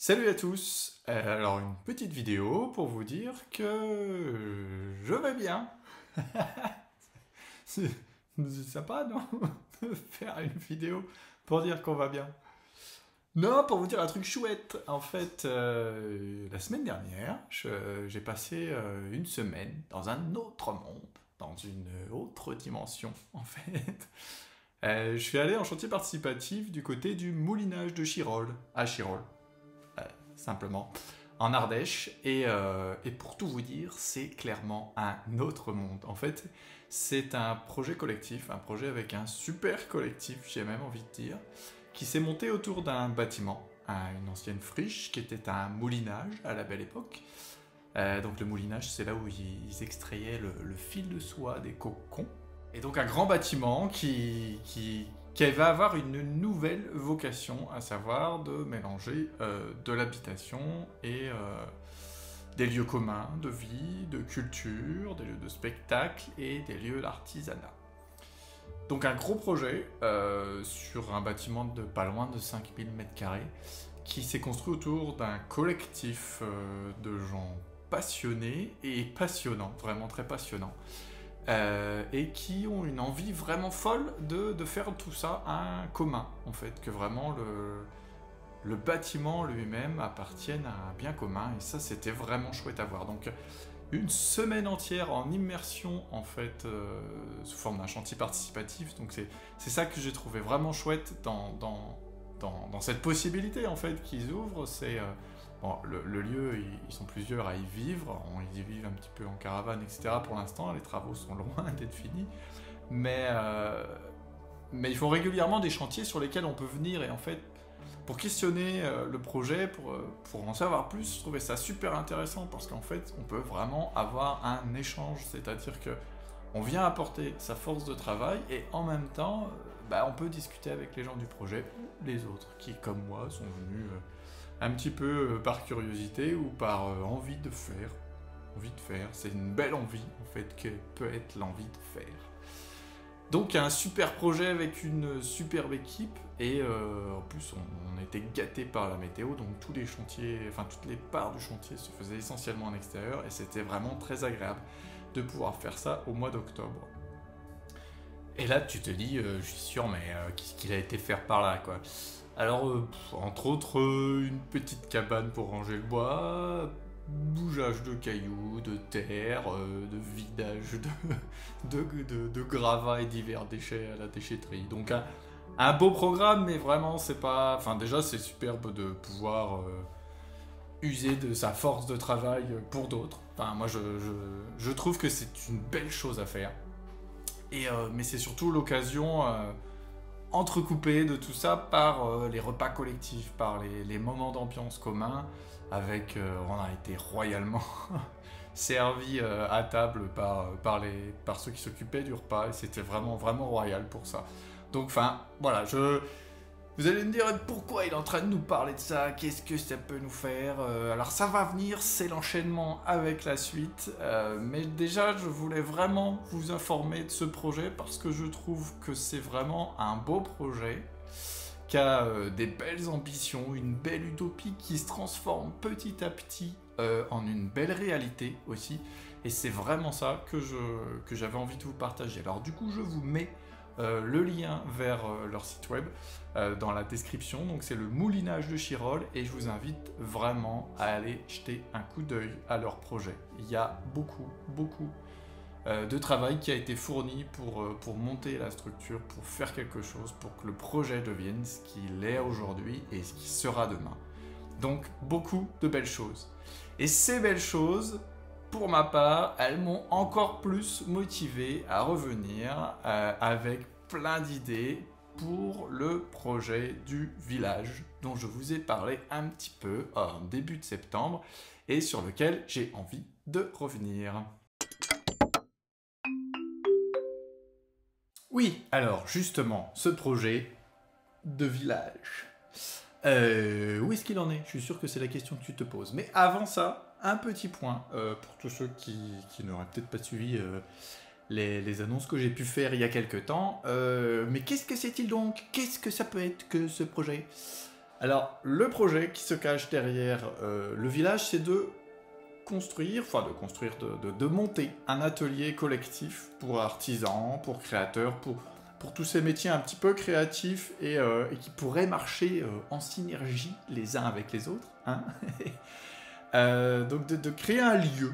Salut à tous! Alors une petite vidéo pour vous dire que je vais bien. C'est c'est sympa, non? De faire une vidéo pour dire qu'on va bien. Non, pour vous dire un truc chouette. En fait, la semaine dernière, j'ai passé une semaine dans un autre monde, dans une autre dimension, en fait. Je suis allé en chantier participatif du côté du moulinage de Chirol, à Chirol. Simplement, en Ardèche. Et pour tout vous dire, c'est clairement un autre monde. En fait, c'est un projet collectif, un projet avec un super collectif, j'ai même envie de dire, qui s'est monté autour d'un bâtiment, une ancienne friche qui était un moulinage à la belle époque. Donc le moulinage, c'est là où ils extrayaient le fil de soie des cocons. Et donc un grand bâtiment qui va avoir une nouvelle vocation, à savoir de mélanger de l'habitation et des lieux communs de vie, de culture, des lieux de spectacle et des lieux d'artisanat. Donc un gros projet sur un bâtiment de pas loin de 5000 m² qui s'est construit autour d'un collectif de gens passionnés et passionnants, vraiment très passionnants. Et qui ont une envie vraiment folle de faire tout ça un commun, en fait, que vraiment le bâtiment lui-même appartienne à un bien commun, et ça c'était vraiment chouette à voir. Donc une semaine entière en immersion, en fait, sous forme d'un chantier participatif, donc c'est ça que j'ai trouvé vraiment chouette dans cette possibilité, en fait, qu'ils ouvrent, c'est... Bon, le lieu, ils sont plusieurs à y vivre, ils y vivent un petit peu en caravane, etc. Pour l'instant, les travaux sont loin d'être finis, mais, euh, mais ils font régulièrement des chantiers sur lesquels on peut venir, et en fait, pour questionner le projet, pour en savoir plus, je trouvais ça super intéressant, parce qu'en fait, on peut vraiment avoir un échange, c'est-à-dire que on vient apporter sa force de travail, et en même temps, on peut discuter avec les gens du projet, ou les autres, qui, comme moi, sont venus... un petit peu par curiosité ou par envie de faire. Envie de faire, c'est une belle envie en fait que peut être l'envie de faire. Donc un super projet avec une superbe équipe et en plus on était gâtés par la météo, donc tous les chantiers, enfin toutes les parts du chantier se faisaient essentiellement en extérieur et c'était vraiment très agréable de pouvoir faire ça au mois d'octobre. Et là tu te dis, je suis sûr, mais qu'est-ce qu'il a été faire par là, quoi. Alors, entre autres, une petite cabane pour ranger le bois, bougeage de cailloux, de terre, de vidage de gravats et divers déchets à la déchetterie. Donc un beau programme, mais vraiment c'est pas... Enfin déjà c'est superbe de pouvoir user de sa force de travail pour d'autres. Enfin moi je trouve que c'est une belle chose à faire. Mais c'est surtout l'occasion entrecoupé de tout ça par les repas collectifs, par les moments d'ambiance communs, avec, on a été royalement servi à table par ceux qui s'occupaient du repas, et c'était vraiment, vraiment royal pour ça. Donc, enfin, voilà, vous allez me dire pourquoi il est en train de nous parler de ça, qu'est-ce que ça peut nous faire. Alors ça va venir, c'est l'enchaînement avec la suite, mais déjà je voulais vraiment vous informer de ce projet parce que je trouve que c'est vraiment un beau projet qui a des belles ambitions, une belle utopie qui se transforme petit à petit en une belle réalité aussi, et c'est vraiment ça que j'avais envie de vous partager. Alors du coup je vous mets le lien vers leur site web dans la description, donc c'est le Moulinage de Chirol, et je vous invite vraiment à aller jeter un coup d'œil à leur projet. Il y a beaucoup de travail qui a été fourni pour monter la structure, pour faire quelque chose, pour que le projet devienne ce qu'il est aujourd'hui et ce qui sera demain. Donc beaucoup de belles choses. Et ces belles choses, pour ma part, elles m'ont encore plus motivé à revenir avec plein d'idées pour le projet du village dont je vous ai parlé un petit peu en début de septembre et sur lequel j'ai envie de revenir. Oui, alors justement, ce projet de village. Où est-ce qu'il en est? Je suis sûr que c'est la question que tu te poses. Mais avant ça, un petit point pour tous ceux qui n'auraient peut-être pas suivi les annonces que j'ai pu faire il y a quelques temps. Mais qu'est-ce que c'est-il donc? Qu'est-ce que ça peut être que ce projet? Alors, le projet qui se cache derrière le village, c'est de monter un atelier collectif pour artisans, pour créateurs, pour tous ces métiers un petit peu créatifs et qui pourraient marcher en synergie les uns avec les autres. Hein. Donc de créer un lieu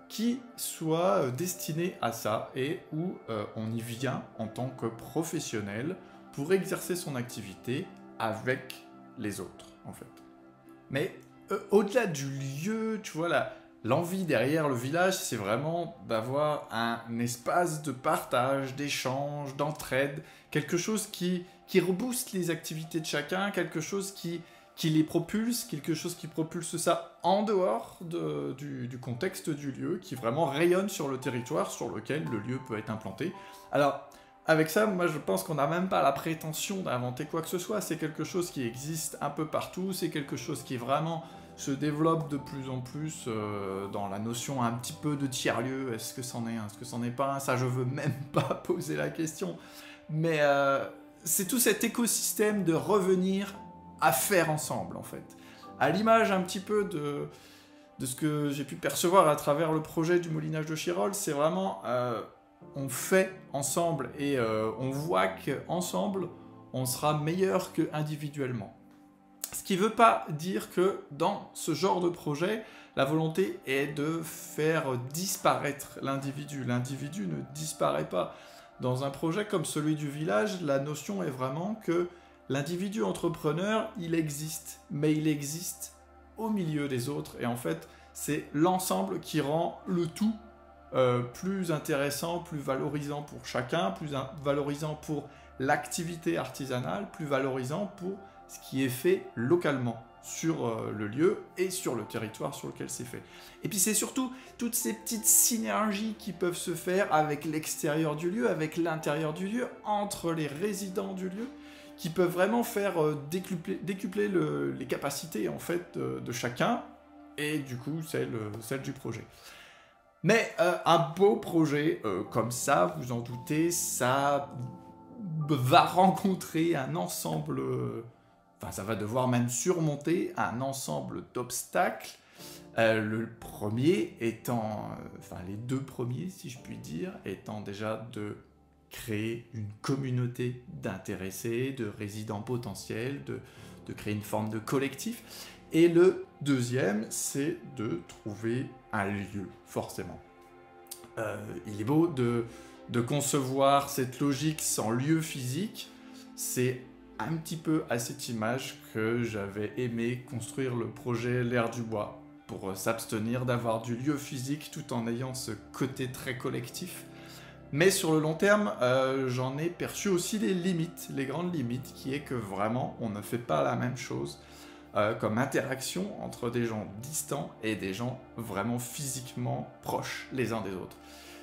qui soit destiné à ça et où on y vient en tant que professionnel pour exercer son activité avec les autres, en fait. Mais au-delà du lieu, tu vois, l'envie derrière le village, c'est vraiment d'avoir un espace de partage, d'échange, d'entraide, quelque chose qui rebooste les activités de chacun, quelque chose qui les propulse, quelque chose qui propulse ça en dehors du contexte du lieu, qui vraiment rayonne sur le territoire sur lequel le lieu peut être implanté. Alors, avec ça, moi je pense qu'on n'a même pas la prétention d'inventer quoi que ce soit, c'est quelque chose qui existe un peu partout, c'est quelque chose qui vraiment se développe de plus en plus dans la notion un petit peu de tiers-lieu, est-ce que c'en est un, est-ce que c'en est pas un, ça je veux même pas poser la question, mais c'est tout cet écosystème de revenir à faire ensemble en fait. À l'image un petit peu de ce que j'ai pu percevoir à travers le projet du Molinage de Chirol, c'est vraiment on fait ensemble et on voit qu'ensemble on sera meilleur que individuellement. Ce qui ne veut pas dire que dans ce genre de projet, la volonté est de faire disparaître l'individu. L'individu ne disparaît pas. Dans un projet comme celui du village, la notion est vraiment que l'individu entrepreneur, il existe, mais il existe au milieu des autres. Et en fait, c'est l'ensemble qui rend le tout plus intéressant, plus valorisant pour chacun, plus valorisant pour l'activité artisanale, plus valorisant pour ce qui est fait localement sur le lieu et sur le territoire sur lequel c'est fait. Et puis c'est surtout toutes ces petites synergies qui peuvent se faire avec l'extérieur du lieu, avec l'intérieur du lieu, entre les résidents du lieu, qui peuvent vraiment faire décupler les capacités en fait de chacun et du coup celle du projet. Mais un beau projet comme ça, vous en doutez, ça va rencontrer un ensemble, ça va devoir même surmonter un ensemble d'obstacles. Le premier étant, les deux premiers si je puis dire, étant déjà de créer une communauté d'intéressés, de résidents potentiels, de créer une forme de collectif. Et le deuxième, c'est de trouver un lieu, forcément. Il est beau de concevoir cette logique sans lieu physique. C'est un petit peu à cette image que j'avais aimé construire le projet L'Air du Bois, pour s'abstenir d'avoir du lieu physique tout en ayant ce côté très collectif. Mais sur le long terme, j'en ai perçu aussi les limites, les grandes limites, qui est que vraiment, on ne fait pas la même chose comme interaction entre des gens distants et des gens vraiment physiquement proches les uns des autres.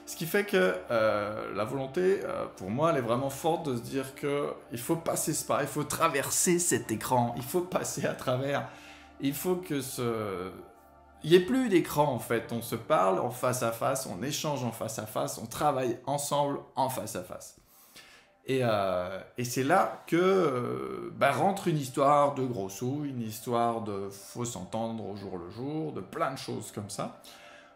Ce qui fait que la volonté, pour moi, elle est vraiment forte de se dire qu'il faut passer ce pas, il faut traverser cet écran, il faut passer à travers, il faut que il n'y ait plus d'écran en fait, on se parle en face à face, on échange en face à face, on travaille ensemble en face à face. Et c'est là que rentre une histoire de gros sous, une histoire de faut s'entendre au jour le jour, de plein de choses comme ça.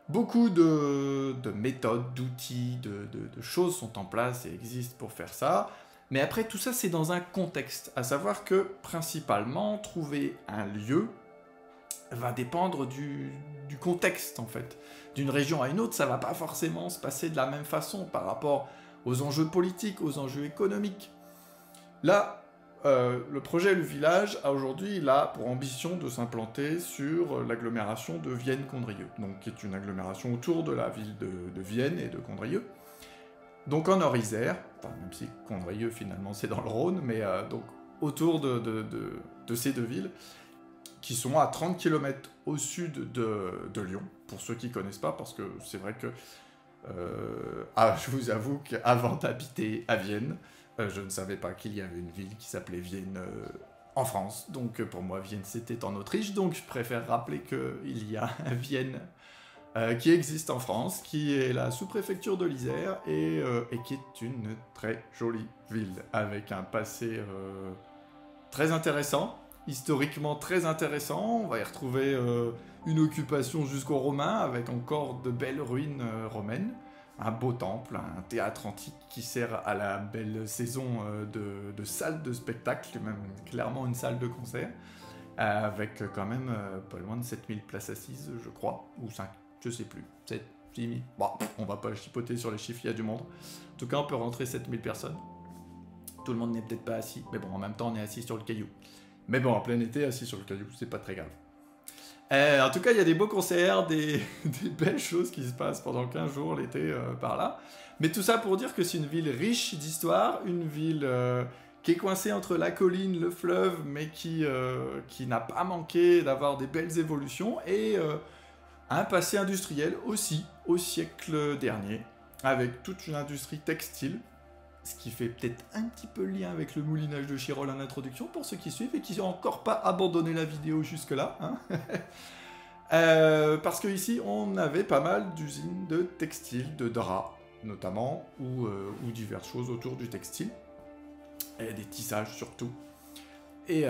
Beaucoup de méthodes, d'outils, de choses sont en place et existent pour faire ça. Mais après, tout ça, c'est dans un contexte. À savoir que, principalement, trouver un lieu va dépendre du contexte, en fait. D'une région à une autre, ça va pas forcément se passer de la même façon par rapport aux enjeux politiques, aux enjeux économiques. Là, le projet Le Village, aujourd'hui, il a pour ambition de s'implanter sur l'agglomération de Vienne-Condrieu, donc qui est une agglomération autour de la ville de Vienne et de Condrieu. Donc en Nord-Isère, même si Condrieu finalement c'est dans le Rhône, mais donc autour de ces deux villes, qui sont à 30 km au sud de Lyon, pour ceux qui ne connaissent pas, parce que c'est vrai que je vous avoue qu'avant d'habiter à Vienne, je ne savais pas qu'il y avait une ville qui s'appelait Vienne en France. Donc pour moi, Vienne, c'était en Autriche. Donc je préfère rappeler qu'il y a Vienne qui existe en France, qui est la sous-préfecture de l'Isère et qui est une très jolie ville, avec un passé très intéressant, historiquement très intéressant. On va y retrouver une occupation jusqu'aux Romains, avec encore de belles ruines romaines. Un beau temple, un théâtre antique qui sert à la belle saison de salle de spectacle, même clairement une salle de concert, avec quand même pas loin de 7000 places assises, je crois, ou 5, je sais plus, 7, 6000. Bon, on va pas chipoter sur les chiffres, il y a du monde. En tout cas, on peut rentrer 7000 personnes. Tout le monde n'est peut-être pas assis, mais bon, en même temps, on est assis sur le caillou. Mais bon, en plein été, assis sur le caillou, c'est pas très grave. En tout cas, il y a des beaux concerts, des belles choses qui se passent pendant 15 jours l'été par là. Mais tout ça pour dire que c'est une ville riche d'histoire, une ville qui est coincée entre la colline, le fleuve, mais qui n'a pas manqué d'avoir des belles évolutions, et un passé industriel aussi, au siècle dernier, avec toute une industrie textile, ce qui fait peut-être un petit peu le lien avec le moulinage de Chirol en introduction, pour ceux qui suivent et qui n'ont encore pas abandonné la vidéo jusque-là. Hein. Parce qu'ici, on avait pas mal d'usines de textile, de draps notamment, ou diverses choses autour du textile, et des tissages surtout. Et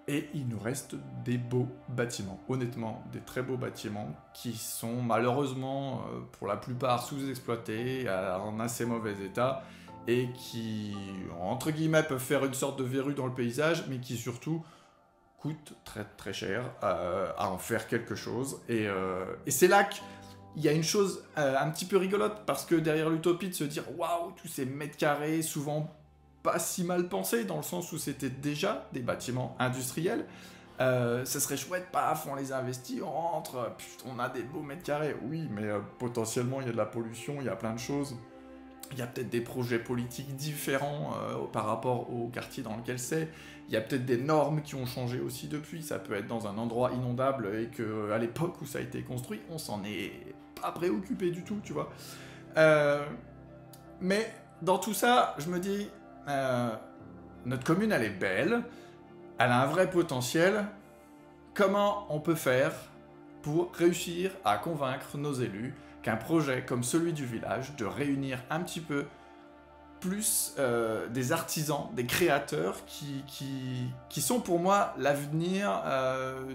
il nous reste des beaux bâtiments, honnêtement, des très beaux bâtiments qui sont malheureusement, pour la plupart, sous-exploités, en assez mauvais état, et qui, entre guillemets, peuvent faire une sorte de verrue dans le paysage, mais qui surtout coûtent très très cher à en faire quelque chose. Et c'est là qu'il y a une chose un petit peu rigolote, parce que derrière l'utopie de se dire « Waouh, tous ces mètres carrés, souvent pas si mal pensés, dans le sens où c'était déjà des bâtiments industriels, ça serait chouette, paf, on les investit, on rentre, putain, on a des beaux mètres carrés. » Oui, mais potentiellement, il y a de la pollution, il y a plein de choses. Il y a peut-être des projets politiques différents par rapport au quartier dans lequel c'est. Il y a peut-être des normes qui ont changé aussi depuis. Ça peut être dans un endroit inondable et qu'à l'époque où ça a été construit, on s'en est pas préoccupé du tout, tu vois. Mais dans tout ça, je me dis, notre commune, elle est belle, elle a un vrai potentiel. Comment on peut faire pour réussir à convaincre nos élus qu'un projet comme celui du village, de réunir un petit peu plus des artisans, des créateurs qui sont pour moi l'avenir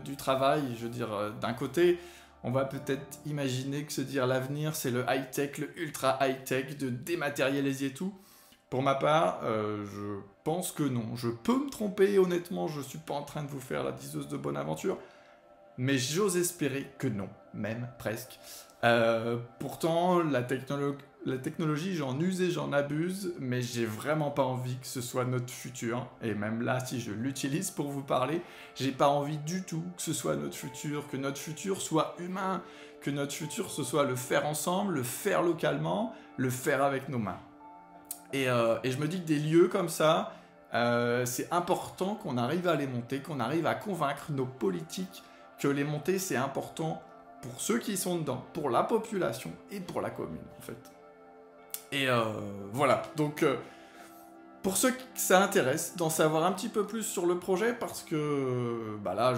du travail. Je veux dire, d'un côté, on va peut-être imaginer que se dire l'avenir, c'est le high-tech, le ultra high-tech, de dématérialiser tout. Pour ma part, je pense que non. Je peux me tromper, honnêtement, je suis pas en train de vous faire la diseuse de bonne aventure, mais j'ose espérer que non, même presque. Pourtant, la technologie, j'en use et j'en abuse, mais j'ai vraiment pas envie que ce soit notre futur. Et même là, si je l'utilise pour vous parler, j'ai pas envie du tout que ce soit notre futur, que notre futur soit humain, que notre futur ce soit le faire ensemble, le faire localement, le faire avec nos mains. Et je me dis que des lieux comme ça, c'est important qu'on arrive à les monter, qu'on arrive à convaincre nos politiques que les monter, c'est important pour ceux qui sont dedans, pour la population et pour la commune, en fait. Et voilà, donc pour ceux que ça intéresse d'en savoir un petit peu plus sur le projet, parce que bah là,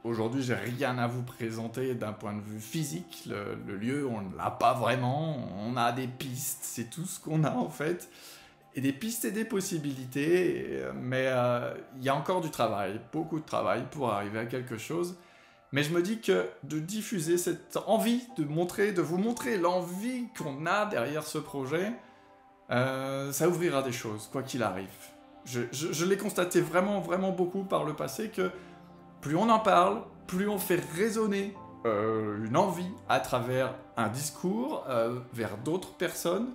aujourd'hui, j'ai rien à vous présenter d'un point de vue physique. Le lieu, on ne l'a pas vraiment, on a des pistes, c'est tout ce qu'on a en fait. Et des pistes et des possibilités, mais il y a encore du travail, beaucoup de travail pour arriver à quelque chose. Mais je me dis que de diffuser cette envie, de vous montrer l'envie qu'on a derrière ce projet, ça ouvrira des choses, quoi qu'il arrive. Je l'ai constaté vraiment, vraiment beaucoup par le passé, que plus on en parle, plus on fait résonner une envie à travers un discours vers d'autres personnes,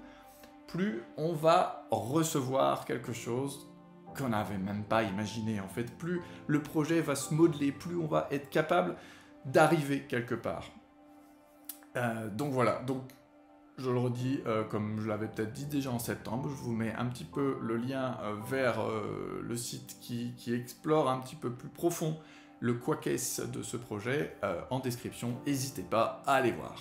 plus on va recevoir quelque chose qu'on n'avait même pas imaginé. En fait, plus le projet va se modeler, plus on va être capable d'arriver quelque part. Donc voilà, donc je le redis, comme je l'avais peut-être dit déjà en septembre, je vous mets un petit peu le lien vers le site qui explore un petit peu plus profond le quoi qu'est-ce de ce projet en description. N'hésitez pas à aller voir.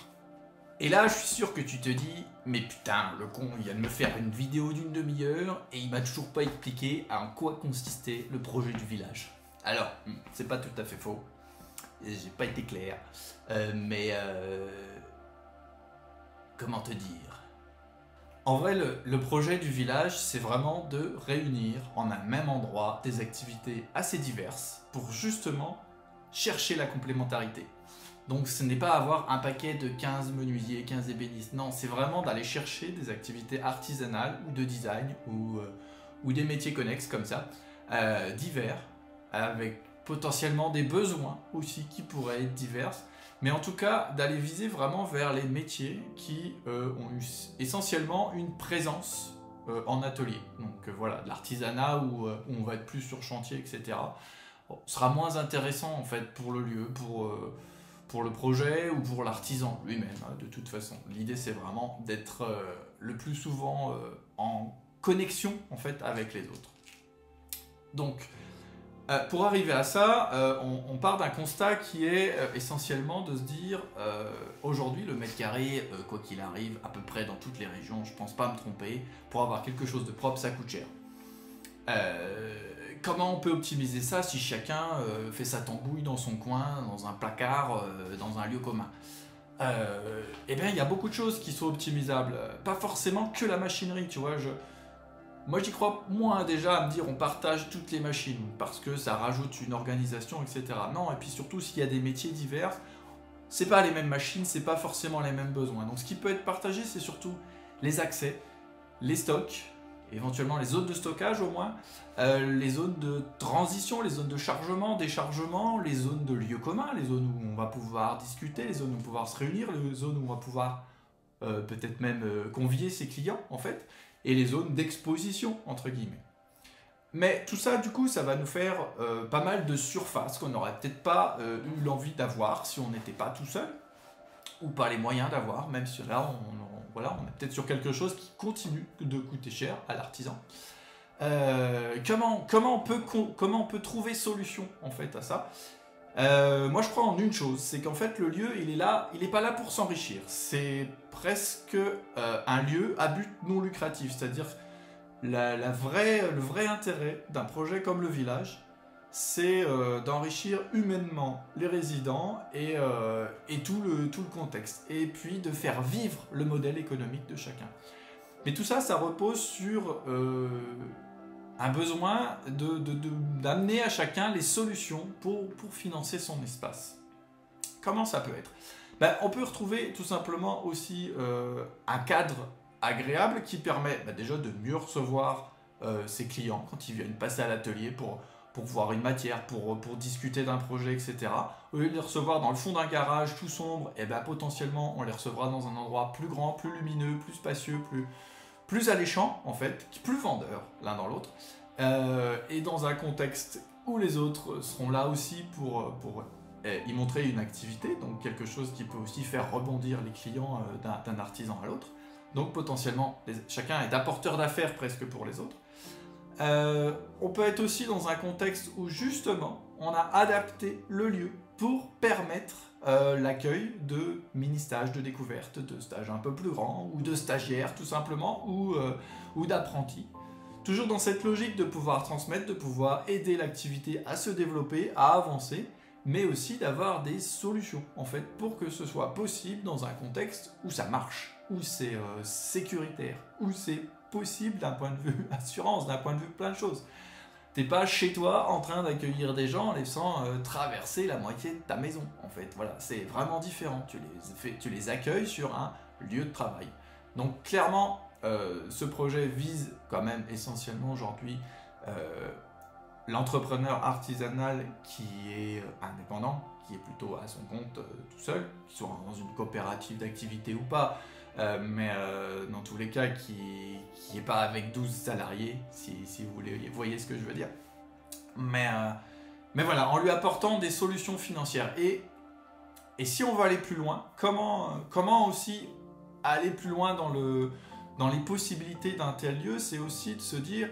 Et là, je suis sûr que tu te dis, mais putain, le con, il vient de me faire une vidéo d'une demi-heure et il m'a toujours pas expliqué en quoi consistait le projet du village. Alors, c'est pas tout à fait faux, j'ai pas été clair, mais comment te dire? En vrai, le projet du village, c'est vraiment de réunir en un même endroit des activités assez diverses pour justement chercher la complémentarité. Donc ce n'est pas avoir un paquet de 15 menuisiers, 15 ébénistes, non, c'est vraiment d'aller chercher des activités artisanales ou de design ou des métiers connexes comme ça, divers, avec potentiellement des besoins aussi qui pourraient être divers, mais en tout cas d'aller viser vraiment vers les métiers qui ont eu essentiellement une présence en atelier. Donc voilà, de l'artisanat où on va être plus sur chantier, etc. Bon, ce sera moins intéressant en fait pour le lieu, pour le projet ou pour l'artisan lui-même, hein, de toute façon. L'idée c'est vraiment d'être le plus souvent en connexion en fait avec les autres. Donc pour arriver à ça, on part d'un constat qui est essentiellement de se dire aujourd'hui le mètre carré, quoi qu'il arrive, à peu près dans toutes les régions, je pense pas me tromper, pour avoir quelque chose de propre ça coûte cher. Comment on peut optimiser ça si chacun fait sa tambouille dans son coin, dans un placard, dans un lieu commun? Eh bien, il y a beaucoup de choses qui sont optimisables. Pas forcément que la machinerie, tu vois. Moi, j'y crois moins déjà à me dire on partage toutes les machines parce que ça rajoute une organisation, etc. Non, et puis surtout s'il y a des métiers divers, c'est pas les mêmes machines, c'est pas forcément les mêmes besoins. Donc, ce qui peut être partagé, c'est surtout les accès, les stocks, éventuellement les zones de stockage au moins, les zones de transition, les zones de chargement, déchargement, les zones de lieux communs, les zones où on va pouvoir discuter, les zones où on va pouvoir se réunir, les zones où on va pouvoir peut-être même convier ses clients en fait, et les zones d'exposition entre guillemets. Mais tout ça du coup ça va nous faire pas mal de surface qu'on n'aurait peut-être pas eu l'envie d'avoir si on n'était pas tout seul, ou pas les moyens d'avoir, même si là voilà, on est peut-être sur quelque chose qui continue de coûter cher à l'artisan. Comment on peut trouver solution en fait à ça? Moi je crois en une chose, c'est qu'en fait le lieu il est pas là pour s'enrichir. C'est presque un lieu à but non lucratif, c'est-à-dire le vrai intérêt d'un projet comme le village, c'est d'enrichir humainement les résidents et tout le contexte, et puis de faire vivre le modèle économique de chacun. Mais tout ça, ça repose sur un besoin d'amener à chacun les solutions pour financer son espace. Comment ça peut être? On peut retrouver tout simplement aussi un cadre agréable qui permet déjà de mieux recevoir ses clients quand ils viennent passer à l'atelier pour voir une matière, pour discuter d'un projet, etc. Au lieu de les recevoir dans le fond d'un garage tout sombre, et potentiellement on les recevra dans un endroit plus grand, plus lumineux, plus spacieux, plus alléchant en fait, plus vendeur l'un dans l'autre, et dans un contexte où les autres seront là aussi pour y montrer une activité, donc quelque chose qui peut aussi faire rebondir les clients d'un artisan à l'autre. Donc potentiellement, chacun est apporteur d'affaires presque pour les autres. On peut être aussi dans un contexte où justement on a adapté le lieu pour permettre l'accueil de mini-stages de découverte, de stages un peu plus grands, ou de stagiaires tout simplement, ou d'apprentis. Toujours dans cette logique de pouvoir transmettre, de pouvoir aider l'activité à se développer, à avancer, mais aussi d'avoir des solutions en fait pour que ce soit possible dans un contexte où ça marche, où c'est sécuritaire, où c'est possible d'un point de vue assurance, d'un point de vue plein de choses. T'es pas chez toi en train d'accueillir des gens en les laissant traverser la moitié de ta maison en fait. Voilà, c'est vraiment différent. Tu les accueilles sur un lieu de travail. Donc clairement, ce projet vise quand même essentiellement aujourd'hui l'entrepreneur artisanal qui est indépendant, qui est plutôt à son compte tout seul, qui soit dans une coopérative d'activité ou pas, mais dans tous les cas qui n'est pas avec 12 salariés, si vous voyez ce que je veux dire. Mais voilà, en lui apportant des solutions financières. Et si on veut aller plus loin, comment aussi aller plus loin dans les possibilités d'un tel lieu, c'est aussi de se dire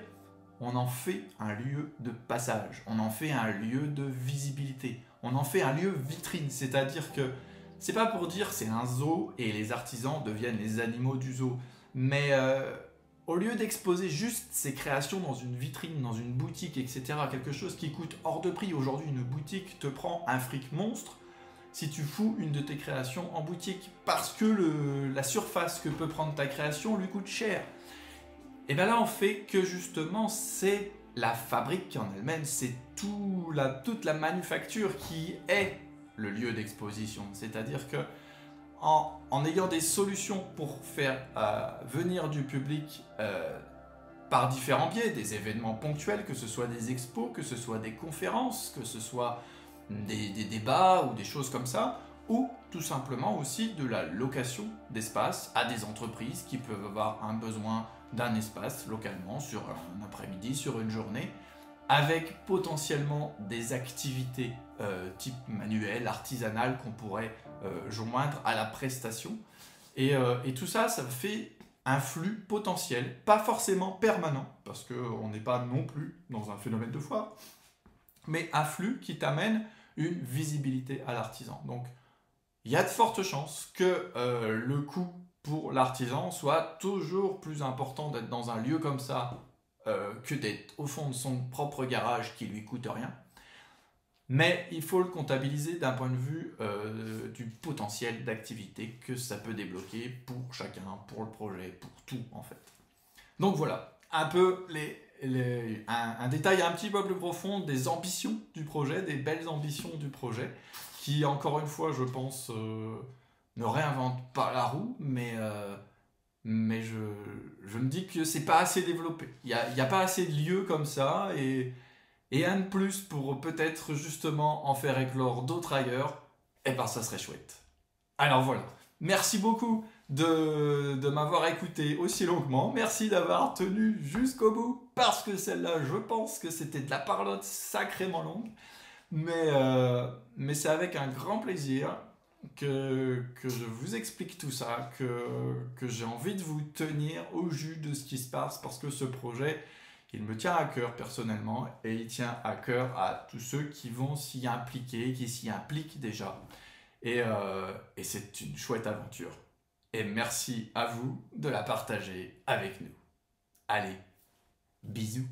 on en fait un lieu de passage, on en fait un lieu de visibilité, on en fait un lieu vitrine, c'est-à-dire que c'est pas pour dire c'est un zoo et les artisans deviennent les animaux du zoo, mais au lieu d'exposer juste ses créations dans une vitrine, dans une boutique, etc., quelque chose qui coûte hors de prix, aujourd'hui une boutique te prend un fric monstre, si tu fous une de tes créations en boutique, parce que la surface que peut prendre ta création lui coûte cher. Et bien là, on fait que justement, c'est la fabrique en elle-même, c'est toute la manufacture qui est le lieu d'exposition. C'est-à-dire que en ayant des solutions pour faire venir du public par différents biais, des événements ponctuels, que ce soit des expos, que ce soit des conférences, que ce soit des débats ou des choses comme ça, ou tout simplement aussi de la location d'espace à des entreprises qui peuvent avoir un besoin d'un espace localement sur un après-midi, sur une journée, avec potentiellement des activités type manuel, artisanales qu'on pourrait joindre à la prestation. Et tout ça, ça fait un flux potentiel, pas forcément permanent, parce qu'on n'est pas non plus dans un phénomène de foire, mais un flux qui t'amène une visibilité à l'artisan. Donc, il y a de fortes chances que le coût pour l'artisan soit toujours plus important d'être dans un lieu comme ça que d'être au fond de son propre garage qui lui coûte rien. Mais il faut le comptabiliser d'un point de vue du potentiel d'activité que ça peut débloquer pour chacun, pour le projet, pour tout en fait. Donc voilà, un peu un détail un petit peu plus profond des ambitions du projet, des belles ambitions du projet, qui encore une fois je pense ne réinventent pas la roue, mais je me dis que c'est pas assez développé. Il y a pas assez de lieux comme ça et un de plus pour peut-être justement en faire éclore d'autres ailleurs, et ben ça serait chouette. Alors voilà, merci beaucoup de m'avoir écouté aussi longuement, merci d'avoir tenu jusqu'au bout, parce que celle-là je pense que c'était de la parlotte sacrément longue, mais c'est avec un grand plaisir que je vous explique tout ça, que j'ai envie de vous tenir au jus de ce qui se passe, parce que ce projet, il me tient à cœur personnellement, et il tient à cœur à tous ceux qui vont s'y impliquer, qui s'y impliquent déjà. Et c'est une chouette aventure. Et merci à vous de la partager avec nous. Allez, bisous.